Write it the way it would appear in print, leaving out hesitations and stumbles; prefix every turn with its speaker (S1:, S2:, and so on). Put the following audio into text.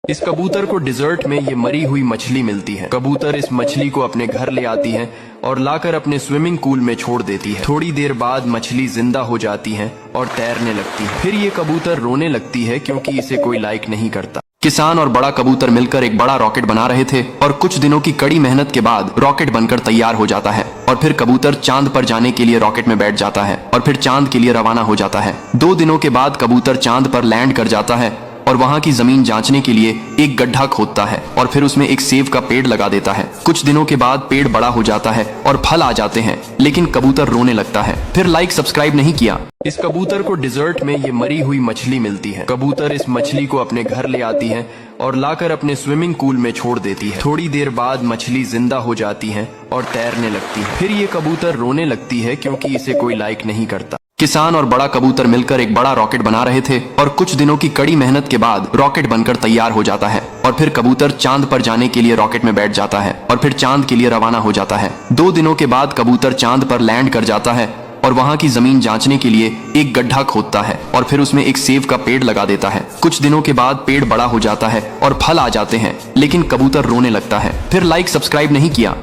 S1: इस कबूतर को डिजर्ट में ये मरी हुई मछली मिलती है। कबूतर इस मछली को अपने घर ले आती है और लाकर अपने स्विमिंग पूल में छोड़ देती है। थोड़ी देर बाद मछली जिंदा हो जाती है और तैरने लगती है। फिर ये कबूतर रोने लगती है क्योंकि इसे कोई लाइक नहीं करता। किसान और बड़ा कबूतर मिलकर एक बड़ा रॉकेट बना रहे थे और कुछ दिनों की कड़ी मेहनत के बाद रॉकेट बनकर तैयार हो जाता है और फिर कबूतर चांद पर जाने के लिए रॉकेट में बैठ जाता है और फिर चांद के लिए रवाना हो जाता है। 2 दिनों के बाद कबूतर चांद पर लैंड कर जाता है और वहां की जमीन जांचने के लिए एक गड्ढा खोदता है और फिर उसमें एक सेब का पेड़ लगा देता है। कुछ दिनों के बाद पेड़ बड़ा हो जाता है और फल आ जाते हैं, लेकिन कबूतर रोने लगता है। फिर लाइक सब्सक्राइब नहीं किया। इस कबूतर को डिजर्ट में ये मरी हुई मछली मिलती है। कबूतर इस मछली को अपने घर ले आती है और लाकर अपने स्विमिंग पूल में छोड़ देती है। थोड़ी देर बाद मछली जिंदा हो जाती है और तैरने लगती है। फिर ये कबूतर रोने लगती है क्योंकि इसे कोई लाइक नहीं करता। किसान और बड़ा कबूतर मिलकर एक बड़ा रॉकेट बना रहे थे और कुछ दिनों की कड़ी मेहनत के बाद रॉकेट बनकर तैयार हो जाता है और फिर कबूतर चांद पर जाने के लिए रॉकेट में बैठ जाता है और फिर चांद के लिए रवाना हो जाता है। 2 दिनों के बाद कबूतर चांद पर लैंड कर जाता है और वहां की जमीन जांचने के लिए एक गड्ढा खोदता है और फिर उसमें एक सेब का पेड़ लगा देता है। कुछ दिनों के बाद पेड़ बड़ा हो जाता है और फल आ जाते हैं, लेकिन कबूतर रोने लगता है। फिर लाइक सब्सक्राइब नहीं किया।